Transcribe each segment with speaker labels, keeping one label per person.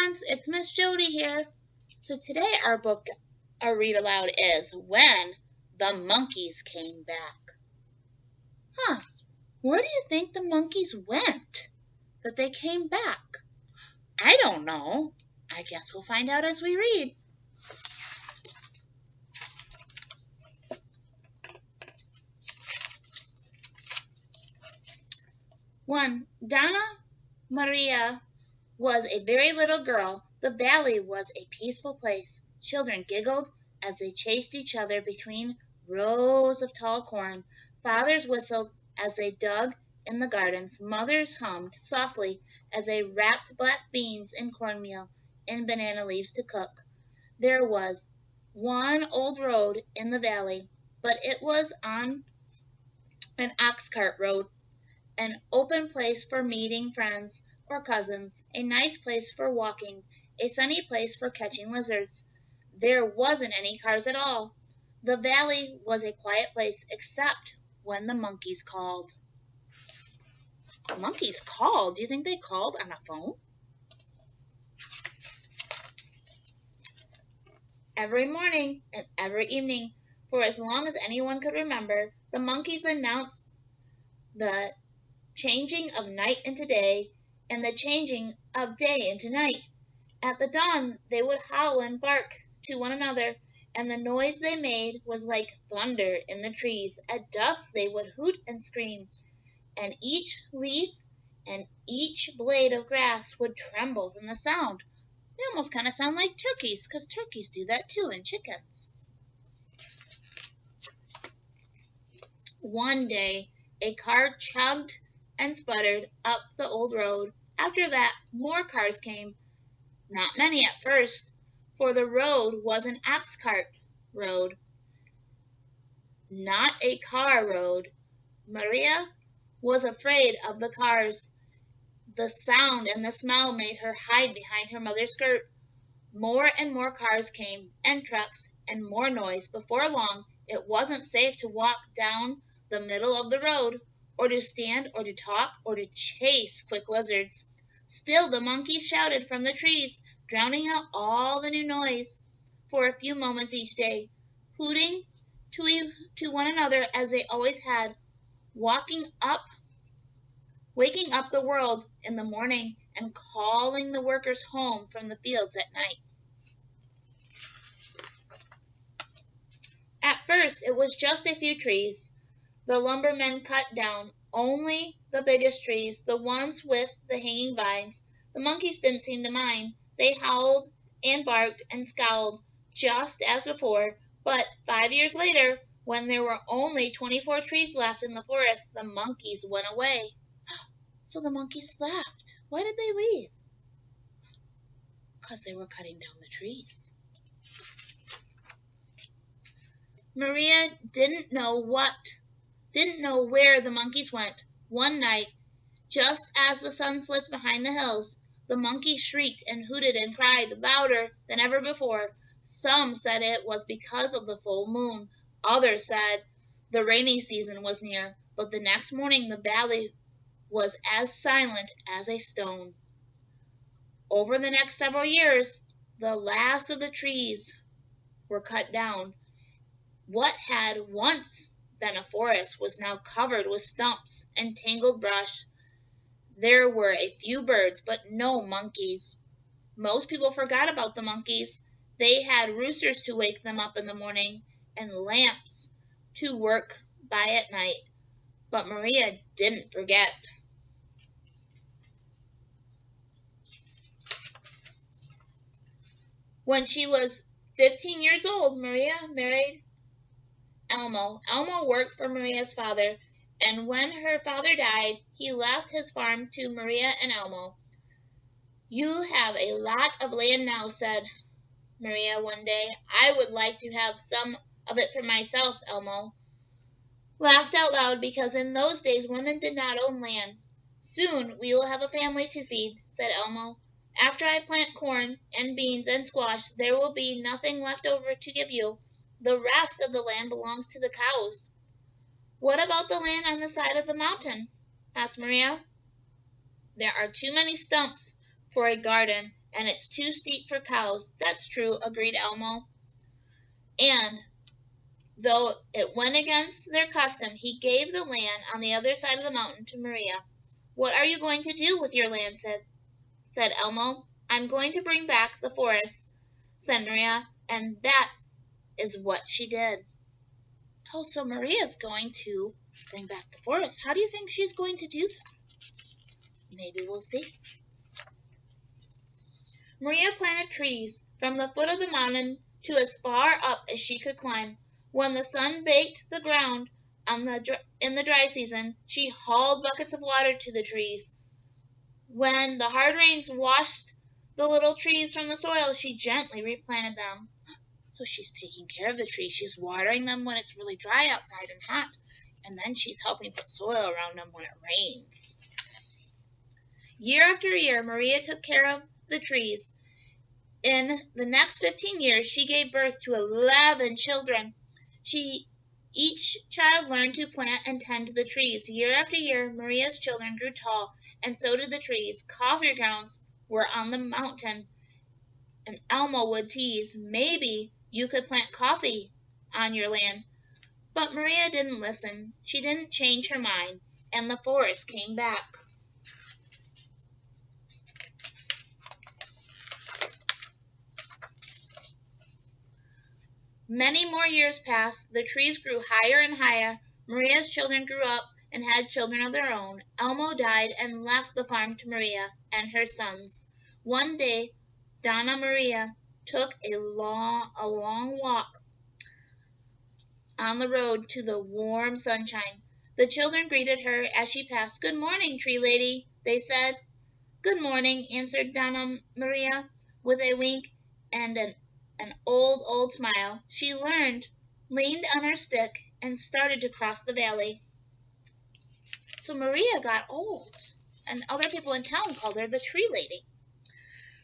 Speaker 1: friends, it's Miss Jodie here. So today our read aloud is When the Monkeys Came Back. Where do you think the monkeys went that they came back? I don't know. I guess we'll find out as we read. One, Donna Maria was a very little girl. The valley was a peaceful place. Children giggled as they chased each other between rows of tall corn. Fathers whistled as they dug in the gardens. Mothers hummed softly as they wrapped black beans in cornmeal in banana leaves to cook. There was one old road in the valley, but it was on an ox cart road, an open place for meeting friends or cousins, a nice place for walking, a sunny place for catching lizards. There wasn't any cars at all. The valley was a quiet place except when the monkeys called. The monkeys called? Do you think they called on a phone? Every morning and every evening, for as long as anyone could remember, the monkeys announced the changing of night into day and the changing of day into night. At the dawn they would howl and bark to one another, and the noise they made was like thunder in the trees. At dusk they would hoot and scream, and each leaf and each blade of grass would tremble from the sound. They almost kind of sound like turkeys, because turkeys do that too, and chickens. One day a car chugged and sputtered up the old road. After that, more cars came. Not many at first, for the road was an ox cart road, not a car road. Maria was afraid of the cars. The sound and the smell made her hide behind her mother's skirt. More and more cars came, and trucks, and more noise. Before long, it wasn't safe to walk down the middle of the road, or to stand, or to talk, or to chase quick lizards. Still the monkeys shouted from the trees, drowning out all the new noise for a few moments each day, hooting to one another as they always had, waking up the world in the morning and calling the workers home from the fields at night. At first it was just a few trees. The lumbermen cut down only the biggest trees, the ones with the hanging vines. The monkeys didn't seem to mind. They howled and barked and scowled just as before. But 5 years later, when there were only 24 trees left in the forest, the monkeys went away. So the monkeys left. Why did they leave? Because they were cutting down the trees. Maria didn't know where the monkeys went. One night, just as the sun slipped behind the hills, the monkeys shrieked and hooted and cried louder than ever before. Some said it was because of the full moon. Others said the rainy season was near. But the next morning the valley was as silent as a stone. Over the next several years, the last of the trees were cut down. What had once been a forest was now covered with stumps and tangled brush. There were a few birds, but no monkeys. Most people forgot about the monkeys. They had roosters to wake them up in the morning and lamps to work by at night. But Maria didn't forget. When she was 15 years old, Maria married Elmo. Elmo worked for Maria's father, and when her father died, he left his farm to Maria and Elmo. "You have a lot of land now," said Maria one day. "I would like to have some of it for myself." Elmo laughed out loud because in those days women did not own land. "Soon we will have a family to feed," said Elmo. "After I plant corn and beans and squash, there will be nothing left over to give you. The rest of the land belongs to the cows." "What about the land on the side of the mountain?" asked Maria. "There are too many stumps for a garden, and it's too steep for cows." "That's true," agreed Elmo. And though it went against their custom, he gave the land on the other side of the mountain to Maria. "What are you going to do with your land?" said Elmo. "I'm going to bring back the forest," said Maria, and that is what she did. Oh, so Maria's going to bring back the forest. How do you think she's going to do that? Maybe we'll see. Maria planted trees from the foot of the mountain to as far up as she could climb. When the sun baked the ground in the dry season, she hauled buckets of water to the trees. When the hard rains washed the little trees from the soil, she gently replanted them. So she's taking care of the trees. She's watering them when it's really dry outside and hot, and then she's helping put soil around them when it rains. Year after year, Maria took care of the trees. In the next 15 years, she gave birth to 11 children. Each child learned to plant and tend to the trees. Year after year, Maria's children grew tall, and so did the trees. Coffee grounds were on the mountain, and Elmo would tease, "Maybe you could plant coffee on your land." But Maria didn't listen. She didn't change her mind, and the forest came back. Many more years passed. The trees grew higher and higher. Maria's children grew up and had children of their own. Elmo died and left the farm to Maria and her sons. One day, Donna Maria took a long walk on the road to the warm sunshine. The children greeted her as she passed. "Good morning, tree lady," they said. "Good morning," answered Donna Maria with a wink and an old smile. She leaned on her stick, and started to cross the valley. So Maria got old, and other people in town called her the tree lady.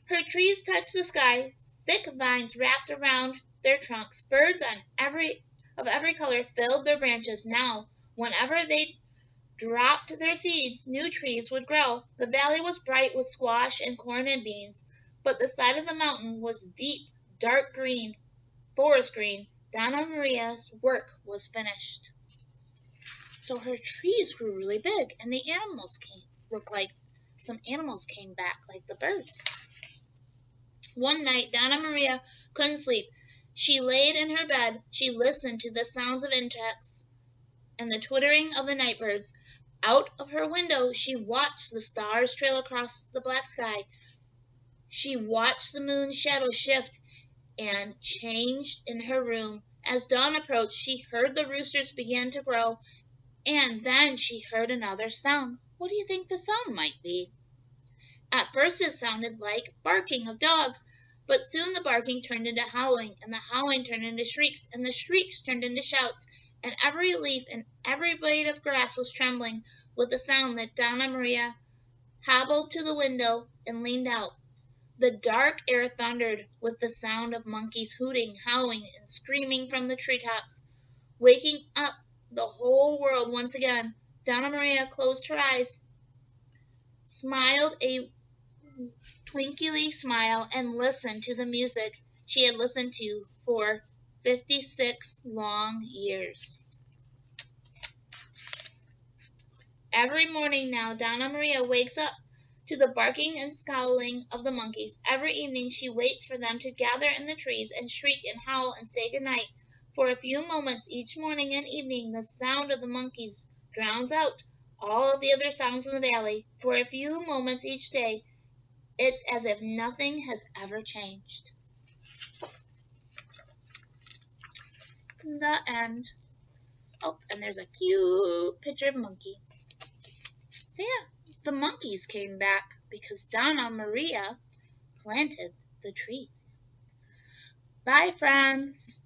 Speaker 1: Her trees touched the sky. Thick vines wrapped around their trunks. Birds of every color filled their branches. Now, whenever they dropped their seeds, new trees would grow. The valley was bright with squash and corn and beans, but the side of the mountain was deep, dark green, forest green. Donna Maria's work was finished. So her trees grew really big, and the animals looked like some animals came back, like the birds. One night, Donna Maria couldn't sleep. She laid in her bed. She listened to the sounds of insects and the twittering of the night birds. Out of her window, she watched the stars trail across the black sky. She watched the moon's shadow shift and changed in her room. As dawn approached, she heard the roosters begin to crow, and then she heard another sound. What do you think the sound might be? At first it sounded like barking of dogs, but soon the barking turned into howling, and the howling turned into shrieks, and the shrieks turned into shouts, and every leaf and every blade of grass was trembling with the sound that Donna Maria hobbled to the window and leaned out. The dark air thundered with the sound of monkeys hooting, howling, and screaming from the treetops, waking up the whole world once again. Donna Maria closed her eyes, smiled a twinkly smile, and listened to the music she had listened to for 56 long years. Every morning now, Donna Maria wakes up to the barking and scowling of the monkeys. Every evening she waits for them to gather in the trees and shriek and howl and say good night. For a few moments each morning and evening, the sound of the monkeys drowns out all of the other sounds in the valley. For a few moments each day, it's as if nothing has ever changed. The end. Oh, and there's a cute picture of a monkey. So yeah, the monkeys came back because Donna Maria planted the trees. Bye, friends.